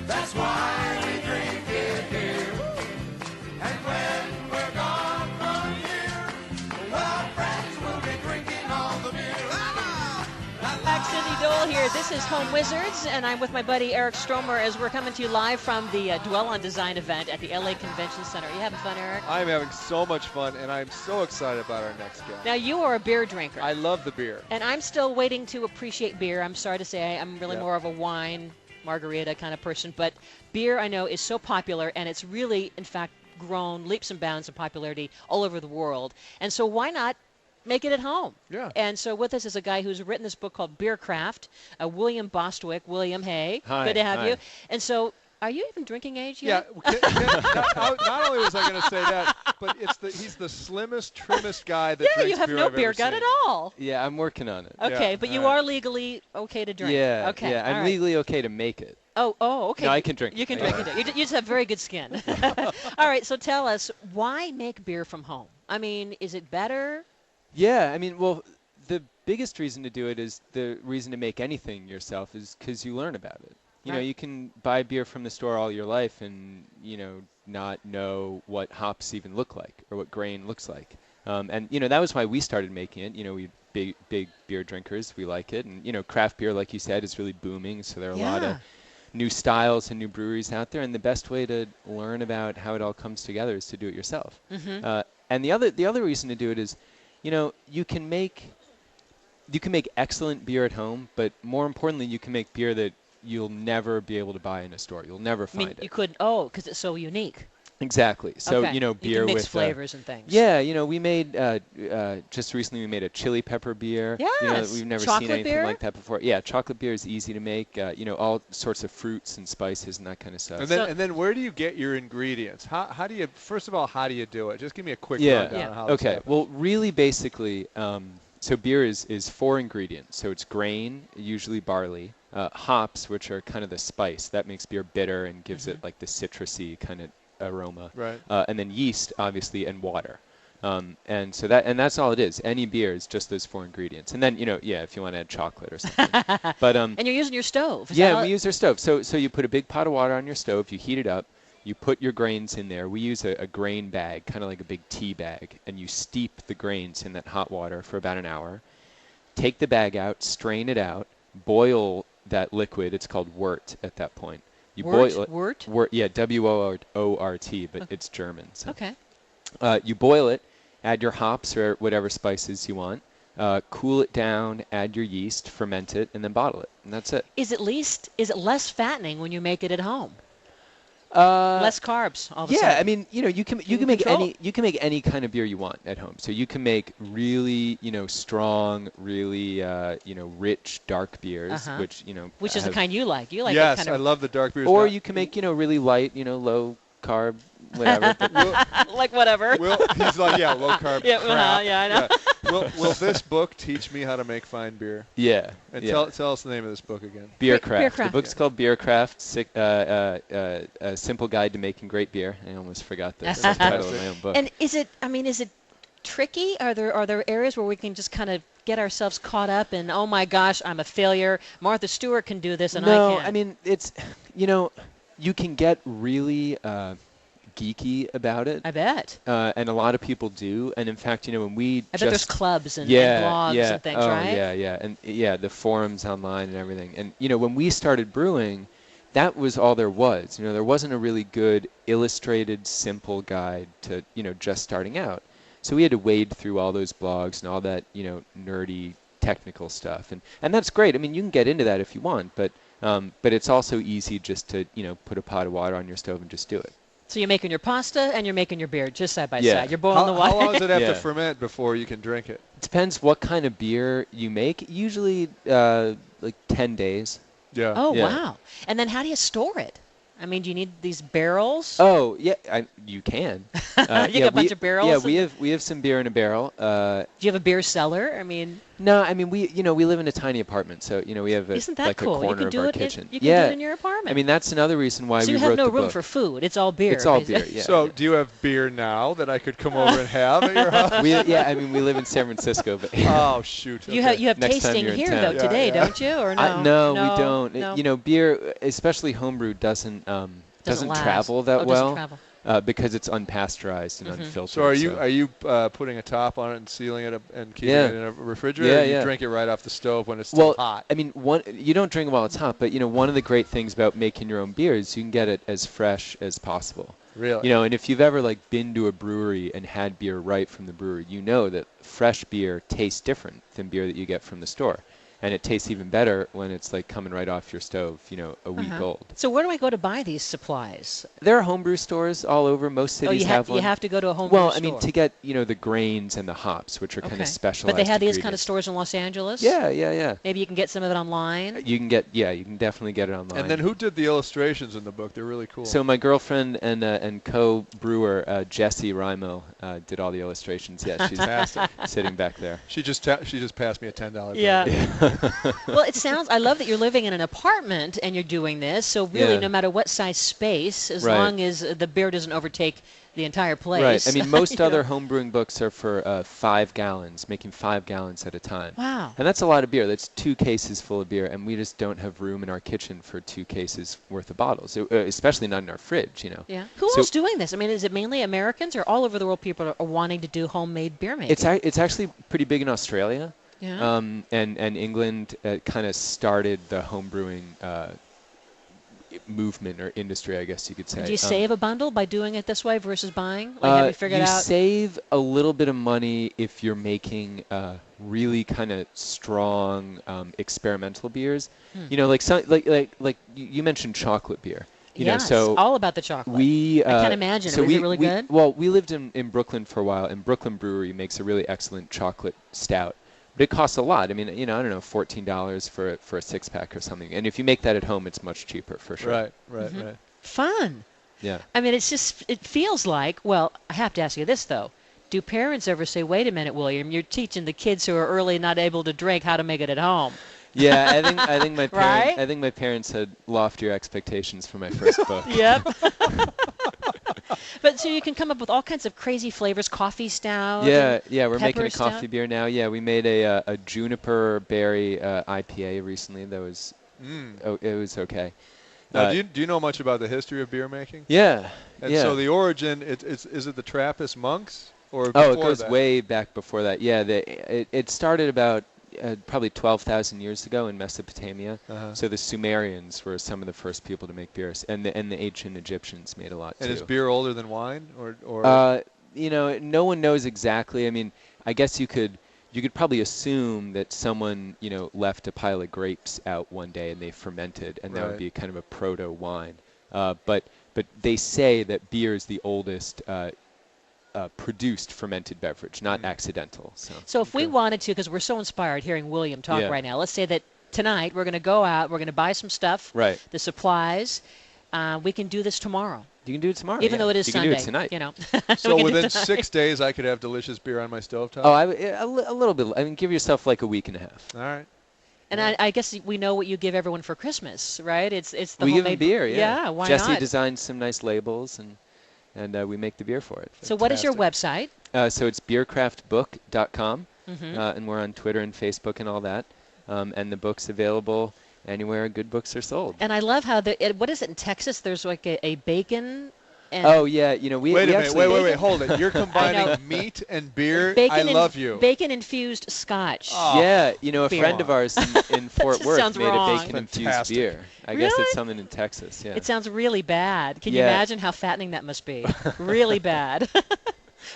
That's why we drink it here. And when we're gone from here, well, our friends will be drinking all the beer. Back, Cindy Dole here. This is Home Wizards, and I'm with my buddy Eric Stromer as we're coming to you live from the Dwell on Design event at the LA Convention Center. Are you having fun, Eric? I'm having so much fun, and I'm so excited about our next guest. Now, you are a beer drinker. I love the beer. And I'm still waiting to appreciate beer. I'm sorry to say I'm really Yep. more of a wine, margarita kind of person. But beer, I know, is so popular, and it's really, in fact, grown leaps and bounds in popularity all over the world. And so why not make it at home? Yeah. And so with us is a guy who's written this book called Beer Craft, William Bostwick. William, hey. Hi, Good to have hi. you. And so are you even drinking age Yeah, yet? not only was I going to say that, but he's the slimmest, trimmest guy that Yeah, drinks you have beer no I've beer ever gut seen. at all. Yeah, I'm working on it. Okay, Yeah, but you all right. are legally okay to drink. Yeah, Okay. yeah. all I'm right. legally okay to make it. Oh, okay. No, I can drink You it. can I drink it. You just have very good skin. All right, so tell us, why make beer from home? I mean, is it better? Yeah, I mean, well, the biggest reason to do it is the reason to make anything yourself is because you learn about it. You know, Right. you can buy beer from the store all your life and, not know what hops even look like or what grain looks like. And, that was why we started making it. We big beer drinkers. We like it. And, craft beer, like you said, is really booming. So there are a lot of new styles and new breweries out there. And the best way to learn about how it all comes together is to do it yourself. Mm-hmm. And the other reason to do it is, you can make excellent beer at home, but more importantly, you can make beer that you'll never be able to buy in a store. You'll never I find mean, it. you couldn't, because it's so unique. Exactly. So, Okay. beer you can mix with flavors and things. Yeah, we made just recently we made a chili pepper beer. Yes. We've never Chocolate seen anything beer? like that before. Yeah, chocolate beer is easy to make. All sorts of fruits and spices and that kind of stuff. And then where do you get your ingredients? How do you, first of all, how do you do it? Just give me a quick Yeah. rundown of how this Okay. happens. Well, really basically, so beer is 4 ingredients. So it's grain, usually barley, hops, which are kind of the spice that makes beer bitter and gives it like the citrusy kind of aroma. Right. And then yeast, obviously, and water. And that's all it is. Any beer is just those 4 ingredients. And then, if you want to add chocolate or something. But And you're using your stove. Is that yeah, how- we use our stove. So you put a big pot of water on your stove, you heat it up, you put your grains in there. We use a grain bag, kind of like a big tea bag, and you steep the grains in that hot water for about an hour. Take the bag out, strain it out, boil that liquid. It's called wort at that point. You boil it. Wort? Wort, yeah, W-O-R-T, but it's German. So. Okay. You boil it, add your hops or whatever spices you want, cool it down, add your yeast, ferment it, and then bottle it. And that's it. Is it less fattening when you make it at home? Less carbs all of a sudden. Yeah, I mean, you can make any kind of beer you want at home. So you can make really, strong, really, rich dark beers, which is the kind you like. You like yes, that kind of I love the dark beers. or Now, you can make really light, low carb, whatever. But like whatever. he's like, yeah, low carb. Yeah, crap. yeah, I know. Will this book teach me how to make fine beer? yeah, And yeah. tell us the name of this book again. Beer Beer Craft. Craft. The book's called Beer Craft, a simple guide to making great beer. I almost forgot the subtitle of my own book. And is it tricky? Are there areas where we can just kind of get ourselves caught up in, oh my gosh, I'm a failure. Martha Stewart can do this and I No, can't. I mean, it's, you can get really geeky about it. I bet. And a lot of people do. And in fact, when we I bet there's clubs and yeah, blogs yeah. and things, oh, right? Yeah. And the forums online and everything. And, when we started brewing, that was all there was. There wasn't a really good illustrated, simple guide to, just starting out. So we had to wade through all those blogs and all that, nerdy technical stuff. And that's great. I mean, you can get into that if you want, but it's also easy just to, put a pot of water on your stove and just do it. So you're making your pasta and you're making your beer just side by Yeah. side. You're boiling the water. How long does it have Yeah. to ferment before you can drink it? It depends what kind of beer you make. Usually like 10 days. Yeah. Oh, Yeah. wow. And then how do you store it? I mean, do you need these barrels? Oh, yeah, you can. You got a bunch of barrels? Yeah, we have some beer in a barrel. Do you have a beer cellar? I mean, No, I mean, we live in a tiny apartment, so we have Isn't that like cool? a corner You of can our do it. kitchen. You can Yeah, do it in your apartment. I mean, that's another reason why so we you have wrote no the room book. for food. It's all beer. It's all basically. beer. Yeah. So, do you have beer now that I could come over and have at your house? I mean, we live in San Francisco, but Oh, shoot. You okay. have Next time tasting you're in here town. though Yeah, today, yeah. don't you? Or no? No, we don't. No. Beer, especially homebrew, doesn't last. travel that doesn't well travel. Because it's unpasteurized and unfiltered. So are you putting a top on it and sealing it up and keeping Yeah. it in a refrigerator? Yeah, or you yeah. drink it right off the stove when it's still hot. I mean, you don't drink it while it's hot, but one of the great things about making your own beer is you can get it as fresh as possible. Really? And if you've ever been to a brewery and had beer right from the brewery, you know that fresh beer tastes different than beer that you get from the store. And it tastes even better when it's coming right off your stove, a week old. So where do I go to buy these supplies? There are homebrew stores all over. Most cities have one. You have to go to a homebrew store. Well, I mean, to get the grains and the hops, which are kind of specialized. But they have these kind of ingredients. stores in Los Angeles. Yeah. Maybe you can get some of it online. You can definitely get it online. And then who did the illustrations in the book? They're really cool. So my girlfriend and co-brewer Jessie Rimo did all the illustrations. Yeah, she's Fantastic. sitting back there. She just passed me a $10 bill. Yeah. Well, I love that you're living in an apartment and you're doing this. So really, Yeah. no matter what size space, as Right. long as the beer doesn't overtake the entire place. Right. I mean, most other homebrewing books are for 5 gallons, making 5 gallons at a time. Wow. And that's a lot of beer. That's 2 cases full of beer, and we just don't have room in our kitchen for 2 cases worth of bottles, especially not in our fridge, Yeah. Who else doing this? I mean, is it mainly Americans, or all over the world people are wanting to do homemade beer making? It's actually pretty big in Australia. Yeah. And England kind of started the homebrewing movement or industry, I guess you could say. Do you save a bundle by doing it this way versus buying? Have you figured out? You save a little bit of money if you're making really kind of strong experimental beers. Like you mentioned chocolate beer. Yes, so all about the chocolate. I can't imagine. So is it really good? Well, we lived in Brooklyn for a while, and Brooklyn Brewery makes a really excellent chocolate stout. But it costs a lot. I mean, I don't know, $14 for a 6-pack or something. And if you make that at home, it's much cheaper for sure. Right. Fun. Yeah. I mean, it feels like, well, I have to ask you this, though. Do parents ever say, wait a minute, William, you're teaching the kids who are early not able to drink how to make it at home? Yeah, I think my parents Right? I think my parents had loftier expectations for my first book. Yep. But so you can come up with all kinds of crazy flavors, coffee stout. Yeah, we're making pepper a coffee stout? beer now. Yeah, we made a juniper berry IPA recently that was it was okay. Now, do you know much about the history of beer making? Yeah. And yeah. so the origin, is it the Trappist monks? Or it before goes that? way back before that. Yeah, it started about probably 12,000 years ago in Mesopotamia. Uh-huh. So the Sumerians were some of the first people to make beers, and the ancient Egyptians made a lot And too. is beer older than wine, or? No one knows exactly. I mean, I guess you could probably assume that someone left a pile of grapes out one day and they fermented, and that would Right. be kind of a proto wine. But they say that beer is the oldest produced fermented beverage, not accidental. So if we wanted to, because we're so inspired hearing William talk Yeah. right now, let's say that tonight we're going to go out, we're going to buy some stuff, Right. the supplies. We can do this tomorrow. You can do it tomorrow. Even yeah. though it is you Sunday. can do it tonight. So We can do within it tonight. 6 days, I could have delicious beer on my stovetop? Oh, a little bit. I mean, give yourself like a week and a half. All right. And I guess we know what you give everyone for Christmas, right? It's the We give them homemade beer, yeah. Yeah, why Jesse not? designed some nice labels, and we make the beer for it. So what is your Fantastic. website? So it's beercraftbook.com, Mm-hmm. and we're on Twitter and Facebook and all that. And the book's available anywhere good books are sold. And I love how what is it in Texas? There's like a bacon. And Oh yeah, we Wait we a minute. actually Wait. Hold it. You're know. combining meat and beer. Bacon I love you. Bacon infused scotch. Oh. Yeah, a beer. friend of ours in Fort just Worth sounds made wrong. a bacon infused Fantastic. beer. I guess Really? it's something in Texas. Yeah. It sounds really bad. Can you Yeah. imagine how fattening that must be? Really bad.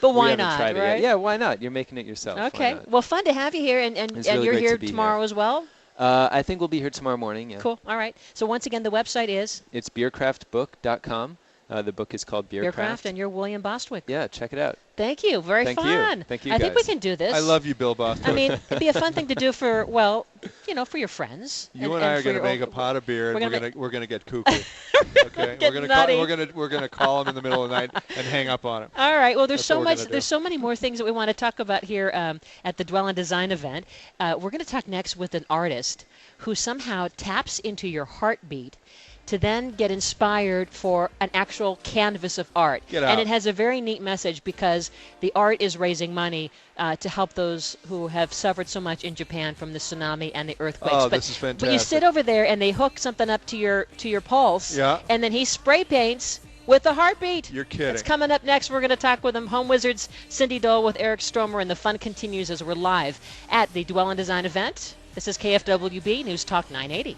But We why haven't not, tried it yet. right? Yeah, why not? You're making it yourself. Why Okay. not? Well, fun to have you here, and It's really you're great here to be tomorrow here. as well. I think we'll be here tomorrow morning. Yeah. Cool. All right. So once again, the website is It's beercraftbook.com. The book is called Beercraft. Beercraft, and you're William Bostwick. Yeah, check it out. Thank you. Very Thank you. fun. Thank you, I think we guys. can do this. I love you, Bill Boston. I mean, it'd be a fun thing to do for, well, for your friends. You and I are for going to your make a pot of beer, we're and gonna we're going to get cuckoo. Okay, Get we're nutty. going to call him in the middle of the night and hang up on him. All right. Well, That's what we're gonna do. There's so many more things that we want to talk about here at the Dwell and Design event. We're going to talk next with an artist who somehow taps into your heartbeat to then get inspired for an actual canvas of art. Get out. And it has a very neat message because the art is raising money to help those who have suffered so much in Japan from the tsunami and the earthquakes. Oh, this is fantastic. But you sit over there and they hook something up to your pulse. Yeah. And then he spray paints with a heartbeat. You're kidding. It's coming up next. We're going to talk with them. Home Wizards, Cindy Dole with Eric Stromer, and the fun continues as we're live at the Dwell and Design event. This is KFWB News Talk 980.